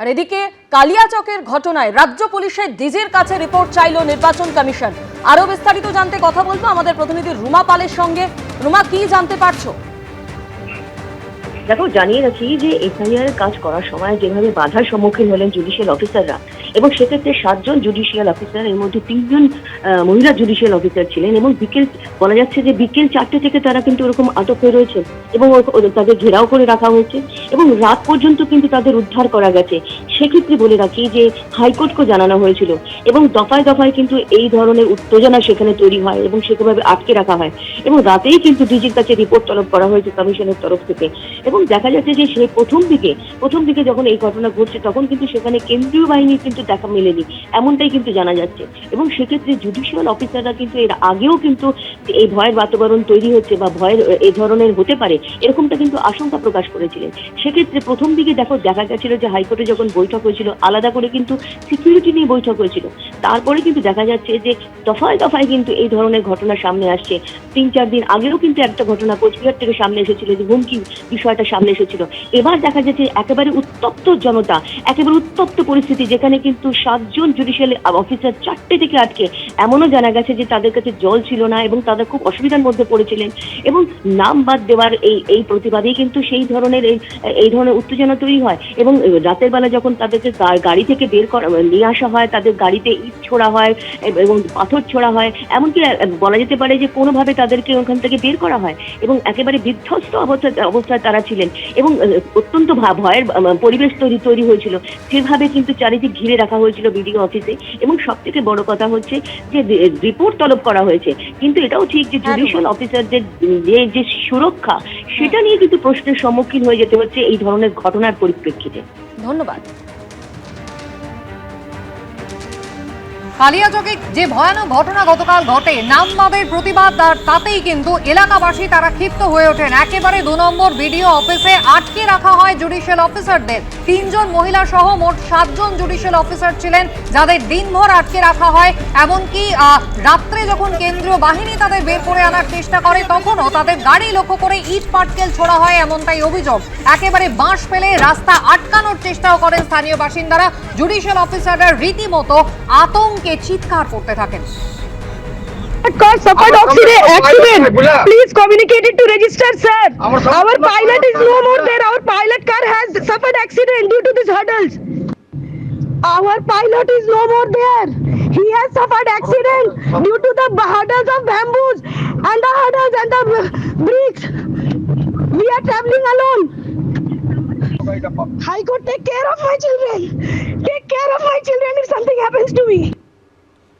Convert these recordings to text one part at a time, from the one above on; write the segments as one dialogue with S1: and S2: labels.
S1: আর এদিকে কালিয়াচকের ঘটনায় রাজ্য পুলিশের ডিজির কাছে রিপোর্ট চাইল নির্বাচন কমিশন। আরো বিস্তারিত জানতে কথা বলবো আমাদের প্রতিনিধি রুমা পালের সঙ্গে। রুমা, কি জানতে পারছো?
S2: দেখো, জানিয়ে রাখি যে এফআইআর কাজ করার সময় যেভাবে বাধার সম্মুখীন হলেন জুডিশিয়াল অফিসাররা, এবং সেক্ষেত্রে 7 জন জুডিশিয়াল অফিসার, এর মধ্যে 3 জন মহিলা জুডিশিয়াল অফিসার ছিলেন, এবং বলা যাচ্ছে যে বিকেল 4টে থেকে তারা কিন্তু ওরকম আটক হয়ে রয়েছে এবং তাদের ঘেরাও করে রাখা হয়েছে এবং রাত পর্যন্ত কিন্তু তাদের উদ্ধার করা গেছে। সেক্ষেত্রে বলে রাখি যে হাইকোর্টকে জানানো হয়েছিল এবং দফায় দফায় কিন্তু এই ধরনের উত্তেজনা সেখানে তৈরি হয় এবং সেভাবে আটকে রাখা হয়, এবং রাতেই কিন্তু ডিজির কাছে রিপোর্ট তলব করা হয়েছে কমিশনের তরফ থেকে। এবং দেখা যাচ্ছে যে সে প্রথম দিকে যখন এই ঘটনা ঘটছে তখন কিন্তু সেখানে কেন্দ্রীয় বাহিনীর কিন্তু দেখা মেলেনি, এমনটাই কিন্তু জানা যাচ্ছে। এবং সেক্ষেত্রে জুডিশিয়াল অফিসাররা কিন্তু এর আগেও কিন্তু এই ভয়ের বাতাবরণ তৈরি হচ্ছে বা ভয়ের এই ধরনের হতে পারে এরকমটা কিন্তু আশঙ্কা প্রকাশ করেছিলেন। সেক্ষেত্রে প্রথম দিকে দেখা গেছিল যে হাইকোর্টে যখন বৈঠক হয়েছিল আলাদা করে কিন্তু সিকিউরিটি নিয়ে বৈঠক হয়েছিল, তারপরে কিন্তু দেখা যাচ্ছে যে দফায় দফায় কিন্তু এই ধরনের ঘটনা সামনে আসছে। 3-4 দিন আগেও কিন্তু একটা ঘটনা কোচবিহার থেকে সামনে এসেছিল, যে হুমকি বিষয়টা সামনে এসেছিল। এবার দেখা যাচ্ছে একেবারে উত্তপ্ত জনতা, একেবারে উত্তপ্ত পরিস্থিতি, যেখানে কিন্তু 7 জন জুডিশিয়াল অফিসার 4টে থেকে আটকে, এমনও জানা গেছে যে তাদের কাছে জল ছিল না এবং তারা খুব অসুবিধার মধ্যে পড়েছিলেন। এবং নাম বাদ দেওয়ার এই প্রতিবাদেই কিন্তু সেই ধরনের এই ধরনের উত্তেজনা তৈরি হয়। এবং রাতের বেলা যখন তাদেরকে গাড়ি থেকে নিয়ে আসা হয়, তাদের গাড়িতে ইট ছোড়া হয় এবং পাথর ছোড়া হয়, এমনকি বলা যেতে পারে যে কোনোভাবে তাদেরকে ওখান থেকে বের করা হয় এবং একেবারে বিধ্বস্ত অবস্থায় তারা ছিলেন এবং অত্যন্ত ভয়ের পরিবেশ তৈরি হয়েছিল। সেভাবে কিন্তু চারিদিক ঘিরে রাখা হয়েছিল বিডিও অফিসে। এবং সব থেকে বড় কথা হচ্ছে যে রিপোর্ট তলব করা হয়েছে, কিন্তু এটাও ঠিক যে জুডিশিয়াল অফিসারদের যে সুরক্ষা, সেটা নিয়ে কিন্তু প্রশ্নের সম্মুখীন হয়ে যেতে হচ্ছে এই ধরনের ঘটনার পরিপ্রেক্ষিতে।
S1: ধন্যবাদ।
S3: কালিয়াচকে যে ভয়ানক ঘটনা গতকাল ঘটে, নামবাদের প্রতিবাদ, তাতেই কিন্তু এলাকাবাসী তারা ক্ষিপ্ত হয়ে ওঠেন। একেবারে 2 নম্বর বিডিও অফিসে আটকে রাখা হয় জুডিশিয়াল অফিসারদের। 3 জন মহিলা সহ মোট 7 জন জুডিশিয়াল অফিসার ছিলেন, যাদের দিনভর আটকে রাখা হয়। এমনকি রাত্রে যখন কেন্দ্রীয় বাহিনী তাদের বের করে আনার চেষ্টা করে, তখনও তাদের গাড়ি লক্ষ্য করে ইট পাটকেল ছোড়া হয়, এমনটাই অভিযোগ। একেবারে বাঁশ ফেলে রাস্তা আটকানোর চেষ্টাও করেন স্থানীয় বাসিন্দারা। জুডিশিয়াল অফিসাররা রীতিমতো আতঙ্কে চিৎকার করতে থাকেন।
S4: Suffered accident. Please communicate it to register, sir. Our pilot is no more there. Our pilot car has suffered accident due to these hurdles. Our pilot is no more there. He has suffered accident due to the hurdles of bamboos and the hurdles and the bricks. We are traveling alone. High Court, take care of my children. Take care of my children if something happens to me.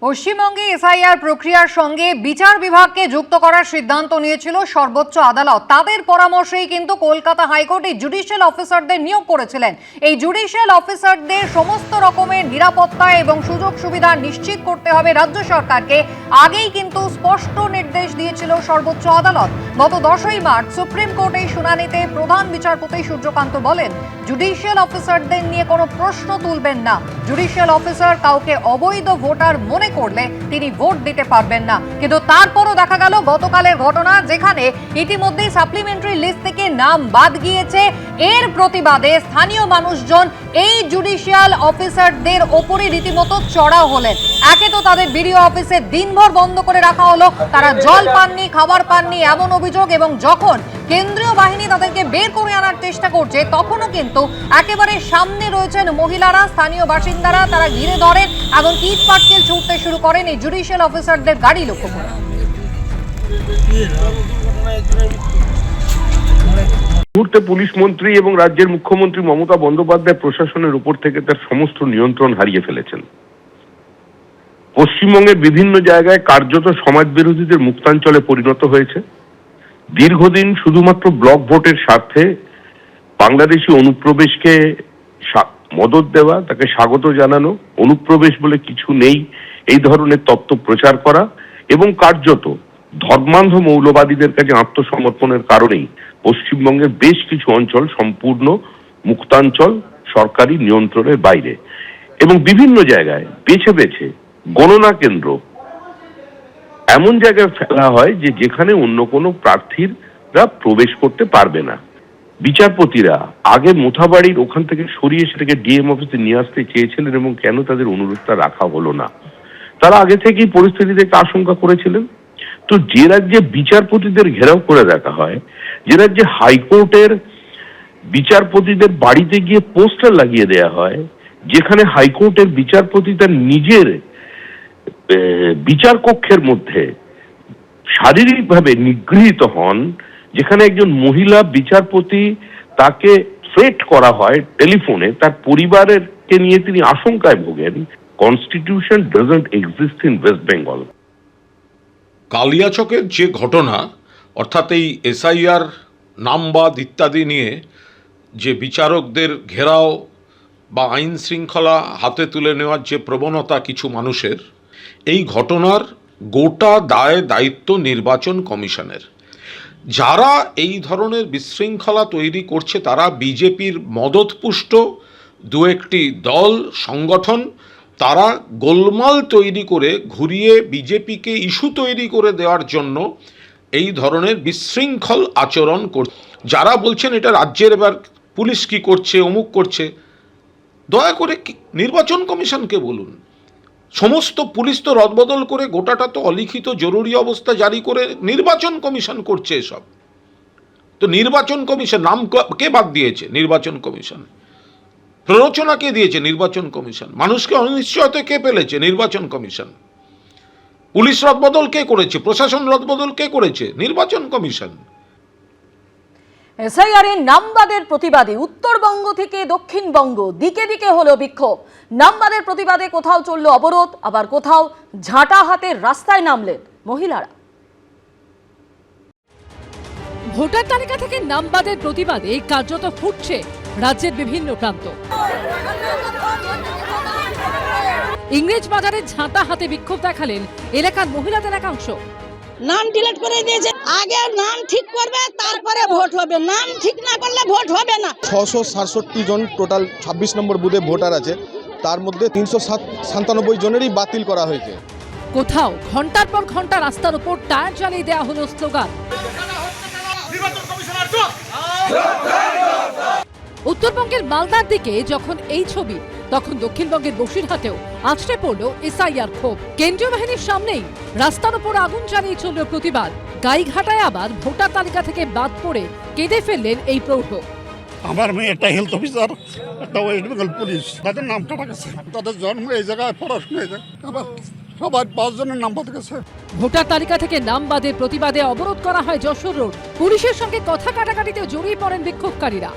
S3: পশ্চিমবঙ্গে SIR প্রক্রিয়ার সঙ্গে বিচার বিভাগকে যুক্ত করার সিদ্ধান্ত নিয়েছিল সর্বোচ্চ আদালত। তাদের পরামর্শেই কিন্তু কলকাতা হাইকোর্ট এই জুডিশিয়াল অফিসারদের নিয়োগ করেছিলেন। এই জুডিশিয়াল অফিসারদের সমস্ত রকমের নিরাপত্তা এবং সুযোগ সুবিধা নিশ্চিত করতে হবে রাজ্য সরকারকে, আগেই কিন্তু স্পষ্ট নির্দেশ দিয়েছিল সর্বোচ্চ আদালত। গত 10ই মার্চ সুপ্রিম কোর্টে শুনানিতে প্রধান বিচারপতি সূর্যকান্ত বলেন, জুডিশিয়াল অফিসারদের নিয়ে কোনো প্রশ্ন তুলবেন না। জুডিশিয়াল অফিসার কাউকে অবৈধ ভোটার মনে করলে তিনি ভোট দিতে পারবেন না। কিন্তু তারপরও দেখা গেল গতকালের ঘটনা, যেখানে ইতিমধ্যে সাপ্লিমেন্টারি লিস্ট থেকে নাম বাদ গিয়েছে। এর প্রতিবাদে স্থানীয় মানুষজন এই জুডিশিয়াল অফিসারদের ওপরে রীতিমতো চড়াও হলেন। একে তো তাদের বিডিও অফিসে দিনভর বন্ধ করে রাখা হলো, তারা জল পাননি, খাবার পাননি, এমন অভিযোগ। এবং যখন কেন্দ্রীয় বাহিনী তাদেরকে বের করে আনার চেষ্টা করছে, তখনও কিন্তু একেবারে সামনে রয়েছেন মহিলারা, স্থানীয় বাসিন্দারা, তারা ঘিরে ধরেন এবং ইট পাটকেল ছুটতে শুরু করেন এই জুডিশিয়াল অফিসারদের গাড়ি লক্ষ্য করে।
S5: মুহূর্তে পুলিশ মন্ত্রী এবং রাজ্যের মুখ্যমন্ত্রী মমতা বন্দ্যোপাধ্যায় প্রশাসনের উপর থেকে তার সমস্ত নিয়ন্ত্রণ হারিয়ে ফেলেছেন। পশ্চিমবঙ্গের বিভিন্ন জায়গায় কার্যত সমাজ বিরোধীদের মুক্তাঞ্চলে পরিণত হয়েছে। দীর্ঘদিন শুধুমাত্র ব্লক ভোটের স্বার্থে বাংলাদেশি অনুপ্রবেশকে মদত দেওয়া, তাকে স্বাগত জানানো, অনুপ্রবেশ বলে কিছু নেই এই ধরনের তত্ত্ব প্রচার করা এবং কার্যত ধর্মান্ধ মৌলবাদীদের কাছে আত্মসমর্পণের কারণেই পশ্চিমবঙ্গের বেশ কিছু অঞ্চল সম্পূর্ণ মুক্তাঞ্চল, সরকারি নিয়ন্ত্রণের বাইরে। এবং বিভিন্ন জায়গায় বেছে বেছে গণনা কেন্দ্র এমন জায়গায় ফেলা হয় যেখানে অন্য কোনো প্রার্থীরা প্রবেশ করতে পারবে না। বিচারপতিরা আগে মোথাবাড়ির ওখান থেকে সরিয়ে সেটাকে ডিএম অফিসে নিয়ে আসতে চেয়েছিলেন এবং কেন তাদের অনুরোধটা রাখা হলো না? তারা আগে থেকেই পরিস্থিতি থেকে আশঙ্কা করেছিলেন। তো যে রাজ্যে বিচারপতিদের ঘেরাও করে রাখা হয়, যে রাজ্যে হাইকোর্টের বিচারপতিদের বাড়িতে গিয়ে পোস্টার লাগিয়ে দেয়া হয়, যেখানে হাইকোর্টের বিচারপতি তার নিজের বিচার কক্ষের মধ্যে শারীরিকভাবে নিগৃহীত হন, যেখানে একজন মহিলা বিচারপতি তাকে থ্রেট করা হয় টেলিফোনে, তার পরিবারের কে নিয়ে তিনি আশঙ্কায় ভোগেন, constitution doesn't exist in West Bengal.
S6: কালিয়াচকের যে ঘটনা, অর্থাৎ এই এসআইআর নামবাদ ইত্যাদি নিয়ে যে বিচারকদের ঘেরাও বা আইন শৃঙ্খলা হাতে তুলে নেওয়ার যে প্রবণতা কিছু মানুষের, এই ঘটনার গোটা দায় দায়িত্ব নির্বাচন কমিশনের। যারা এই ধরনের বিশৃঙ্খলা তৈরি করছে তারা বিজেপির মদতপুষ্ট দু একটি দল সংগঠন, তারা গোলমাল তৈরি করে ঘুরিয়ে বিজেপিকে ইস্যু তৈরি করে দেওয়ার জন্য এই ধরনের বিশৃঙ্খল আচরণ করছে। যারা বলছেন এটা রাজ্যের এবার পুলিশ কি করছে, অমুক করছে, দয়া করে নির্বাচন কমিশনকে বলুন। সমস্ত পুলিশ তো রদবদল করে গোটাটা তো অলিখিত জরুরি অবস্থা জারি করে নির্বাচন কমিশন করছে এসব। তো নির্বাচন কমিশন নাম কে বাদ দিয়েছে? নির্বাচন কমিশন। প্ররোচনা কে দিয়েছে? নির্বাচন কমিশন। মানুষকে অনিশ্চয়তা কে ফেলেছে? নির্বাচন কমিশন। পুলিশ রদবদল কে করেছে? প্রশাসন রদবদল কে করেছে? নির্বাচন কমিশন।
S1: এসআইআর এর নামবাদের প্রতিবাদে উত্তরবঙ্গ থেকে দক্ষিণবঙ্গ দিকে দিকে হলো বিক্ষোভ। নামবাদের প্রতিবাদে কোথাও চলল অবরোধ, আবার কোথাও ঝাঁটা হাতে রাস্তায় নামলেন মহিলারা।
S7: ভোটার তালিকা থেকে নামবাদের প্রতিবাদে কার্যত ফুটছে রাজ্যের বিভিন্ন প্রান্ত। ইংরেজ বাজারে ঝাঁটা হাতে বিক্ষোভ দেখালেন এলাকার মহিলাদের একাংশ।
S8: নাম ডিলিট করে দিয়েছে, আগে নাম ঠিক করবে তারপরে ভোট হবে, নাম ঠিক না করলে ভোট হবে না।
S9: 667 জন টোটাল 26 নম্বর বুথে ভোটার আছে, তার মধ্যে 397 জনেরই বাতিল করা হয়েছে।
S7: কোথাও ঘন্টার পর ঘন্টা রাস্তার উপর টায়ার জ্বালিয়ে দেওয়া হলো স্লোগান। উত্তরবঙ্গের মালদার দিকে যখন এই ছবি, তখন দক্ষিণবঙ্গের বসিরহাটেও আছড়ে পড়ল এসআইআর ক্ষোভ। কেন্দ্রীয় বাহিনীর সামনেই রাস্তার উপর আগুন জ্বালিয়ে চলল প্রতিবাদ। গাইঘাটায় আবার ভোটার তালিকা থেকে বাদ পড়ে কেঁদে ফেললেন এই প্রৌঢ়।
S10: আমার মেয়ে একটা হেলথ অফিসার, একটা ওয়েস্ট বেঙ্গল পুলিশ, তাদের নাম কাটা গেছে, তাদের জন্ম এই জায়গায়, পড়াশোনা এই জায়গায়, আবার সবার 5 জনের নাম বাদ গেছে।
S7: ভোটার তালিকা থেকে নাম বাদের প্রতিবাদে অবরোধ করা হয় যশোর রোড। পুলিশের সঙ্গে কথা কাটাকাটিতে জড়িয়ে পড়েন বিক্ষোভকারীরা।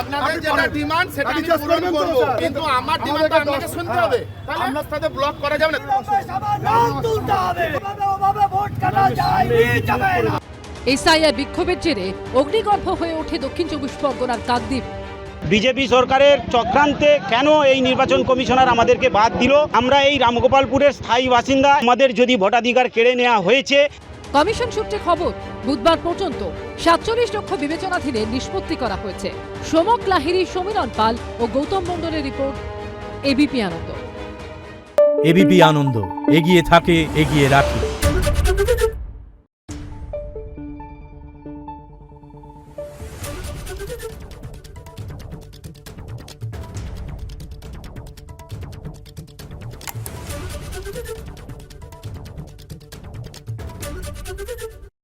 S11: আপনাদের যেটা ডিমান্ড সেটা আমি পূরণ করব, কিন্তু আমার ডিমান্ডটা আপনাকে শুনতে হবে। আপনার সাথে ব্লক করা যাবে না।
S7: এসআইআর বিক্ষোভের জেরে অগ্নিগর্ভ হয়ে ওঠে দক্ষিণ 24 পরগনার কাকদ্বীপ।
S12: বিজেপি সরকারের চক্রান্তে কেন এই নির্বাচন কমিশনার আমাদেরকে বাদ দিল? আমরা এই রামগোপালপুরের স্থায়ী বাসিন্দা, আমাদের যদি ভোটাধিকার কেড়ে নেওয়া হয়েছে।
S7: কমিশন সূত্রে খবর, বুধবার পর্যন্ত 47 লক্ষ বিবেচনাধীনে নিষ্পত্তি করা হয়েছে। সোমক লাহিড়ী, সমীরণ পাল ও গৌতম মণ্ডলের রিপোর্ট, এবিপি আনন্দ।
S13: এবিপি আনন্দ, এগিয়ে থাকে, এগিয়ে রাখে।